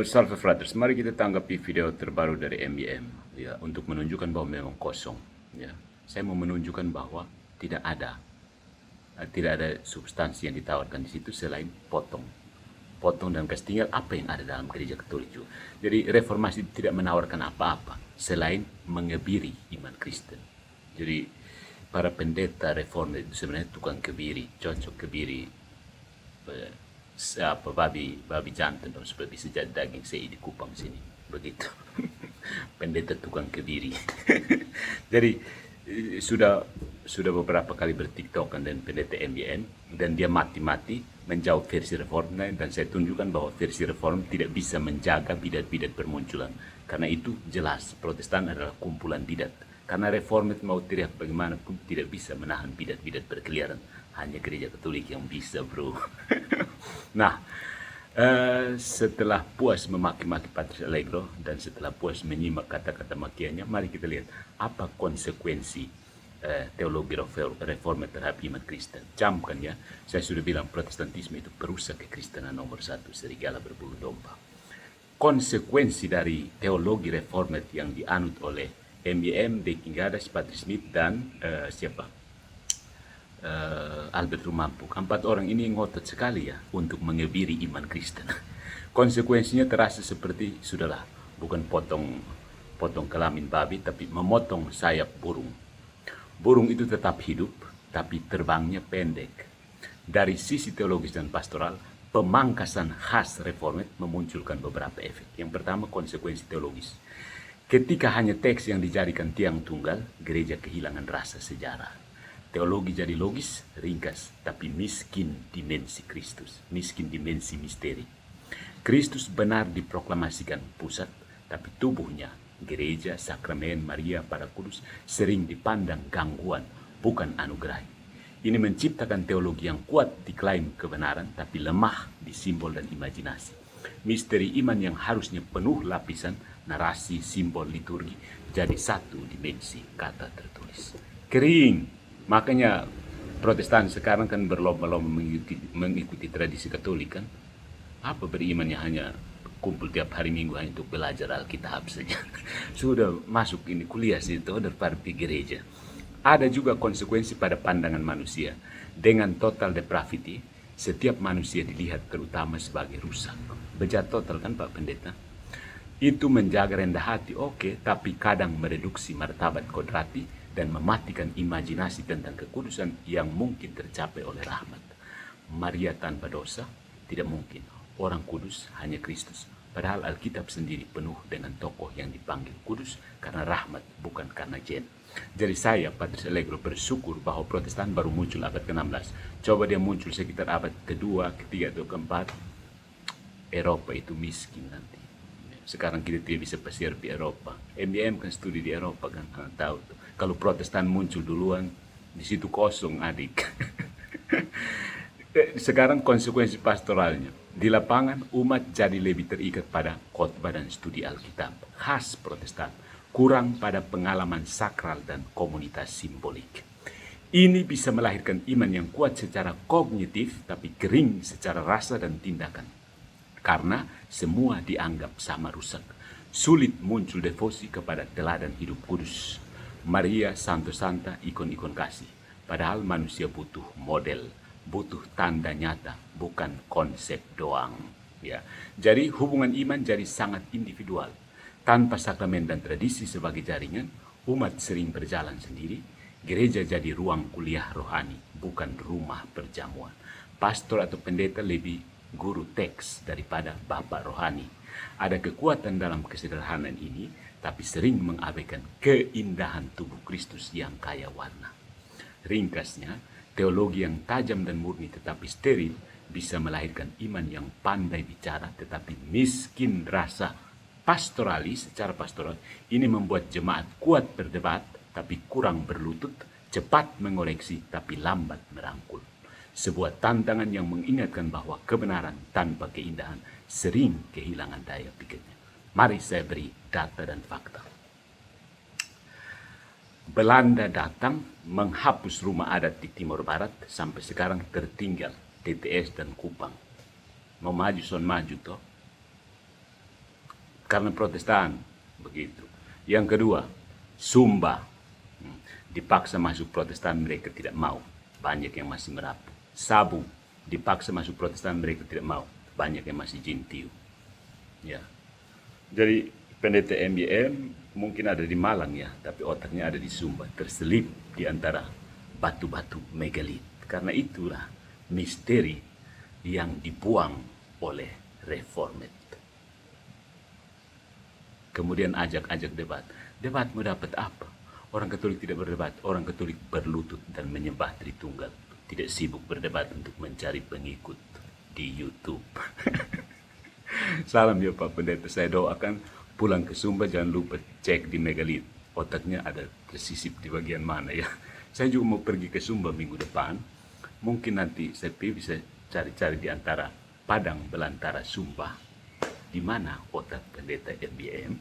Salve Fratres, mari kita tanggapi video terbaru dari MBM ya, untuk menunjukkan bahwa memang kosong ya. Saya mau menunjukkan bahwa tidak ada substansi yang ditawarkan di situ selain potong dan kasih tinggal apa yang ada dalam gereja Katolik juga. Jadi reformasi tidak menawarkan apa-apa selain mengebiri iman Kristen. Jadi para pendeta reform itu sebenarnya tukang kebiri, cocok kebiri babi jantan dong, seperti sejak daging sei di Kupang sini begitu. Pendeta tukang kebiri. Jadi sudah beberapa kali bertiktokan dan pendeta MBN dan dia mati-mati menjawab versi reform, dan saya tunjukkan bahwa versi reform tidak bisa menjaga bidat-bidat bermunculan, karena itu jelas Protestan adalah kumpulan bidat. Karena reformat mau teriak bagaimanapun tidak bisa menahan bidat-bidat berkeliaran, hanya gereja Katolik yang bisa, bro. Nah, setelah puas memaki-maki Patrice Allegro dan setelah puas menyimak kata-kata makiannya, mari kita lihat apa konsekuensi teologi reformat terhadap iman Kristen. Camkan ya, saya sudah bilang Protestantisme itu perusak kekristenan nomor satu, serigala berbulu domba. Konsekuensi dari teologi reformat yang dianut oleh MBM, De Kingadas, Patrice Smith, dan Albert Rumampuk. 4 orang ini ngotot sekali ya untuk mengebiri iman Kristen. Konsekuensinya terasa seperti, sudahlah, bukan potong kelamin babi, tapi memotong sayap burung. Burung itu tetap hidup, tapi terbangnya pendek. Dari sisi teologis dan pastoral, pemangkasan khas reformat memunculkan beberapa efek. Yang pertama, konsekuensi teologis. Ketika hanya teks yang dijadikan tiang tunggal, gereja kehilangan rasa sejarah. Teologi jadi logis, ringkas, tapi miskin dimensi Kristus, miskin dimensi misteri. Kristus benar diproklamasikan pusat, tapi tubuhnya, gereja, sakramen, Maria, para kudus, sering dipandang gangguan, bukan anugerah. Ini menciptakan teologi yang kuat diklaim kebenaran, tapi lemah di simbol dan imajinasi. Misteri iman yang harusnya penuh lapisan, narasi, simbol, liturgi, jadi satu dimensi kata tertulis. Kering. Makanya Protestan sekarang kan berlomba-lomba mengikuti tradisi Katolik kan. Apa berimannya hanya kumpul tiap hari Minggu hanya untuk belajar Alkitab saja. Sudah masuk ini kuliah situ daripada pergi gereja. Ada juga konsekuensi pada pandangan manusia. Dengan total depravity, setiap manusia dilihat terutama sebagai rusak. Bejat total kan Pak Pendeta? Itu menjaga rendah hati, oke, tapi kadang mereduksi martabat kodrati dan mematikan imajinasi tentang kekudusan yang mungkin tercapai oleh rahmat. Maria tanpa dosa, tidak mungkin. Orang kudus hanya Kristus. Padahal Alkitab sendiri penuh dengan tokoh yang dipanggil kudus karena rahmat, bukan karena gen. Jadi saya, Patrice Allegro, bersyukur bahwa Protestan baru muncul abad ke-16. Coba dia muncul sekitar abad kedua, ketiga, atau keempat, Eropa itu miskin nanti. Sekarang kita tidak bisa pasir di Eropa. MBM kan studi di Eropa kan, tahu tuh. Kalau Protestan muncul duluan, di situ kosong adik. Sekarang konsekuensi pastoralnya. Di lapangan, umat jadi lebih terikat pada khotbah dan studi Alkitab. Khas Protestan. Kurang pada pengalaman sakral dan komunitas simbolik. Ini bisa melahirkan iman yang kuat secara kognitif, tapi kering secara rasa dan tindakan. Karena semua dianggap sama rusak. Sulit muncul devosi kepada teladan hidup kudus. Maria, Santo Santa, ikon-ikon kasih. Padahal manusia butuh model, butuh tanda nyata, bukan konsep doang. Ya. Jadi hubungan iman jadi sangat individual. Tanpa sakramen dan tradisi sebagai jaringan, umat sering berjalan sendiri. Gereja jadi ruang kuliah rohani, bukan rumah perjamuan. Pastor atau pendeta lebih guru teks daripada bapak rohani. Ada kekuatan dalam kesederhanaan ini, tapi sering mengabaikan keindahan tubuh Kristus yang kaya warna. Ringkasnya, teologi yang tajam dan murni tetapi steril bisa melahirkan iman yang pandai bicara tetapi miskin rasa. Pastoralis, secara pastoral, ini membuat jemaat kuat berdebat tapi kurang berlutut, cepat mengoreksi tapi lambat merangkul. Sebuah tantangan yang mengingatkan bahwa kebenaran tanpa keindahan sering kehilangan daya pikirnya. Mari saya beri data dan fakta. Belanda datang menghapus rumah adat di Timur Barat, sampai sekarang tertinggal TTS dan Kupang. Mau maju son maju toh. karena Protestan, begitu. Yang kedua, Sumba. Dipaksa masuk Protestan, mereka tidak mau. Banyak yang masih merapu. Sabu, dipaksa masuk Protestan, mereka tidak mau. Banyak yang masih jintiu. Ya. Jadi pendeta MYM mungkin ada di Malang ya, tapi otaknya ada di Sumba, terselip di antara batu-batu megalit. Karena itulah misteri yang dibuang oleh Reformed. Kemudian ajak-ajak debat. Debat mau dapat apa? Orang Katolik tidak berdebat, orang Katolik berlutut dan menyembah Tritunggal. Tidak sibuk berdebat untuk mencari pengikut di YouTube. Salam ya Pak Pendeta, saya doakan pulang ke Sumba jangan lupa cek di megalit. Otaknya ada tersisip di bagian mana ya. Saya juga mau pergi ke Sumba minggu depan. Mungkin nanti saya bisa cari-cari di antara Padang belantara Sumba. Di mana otak Pendeta MBM?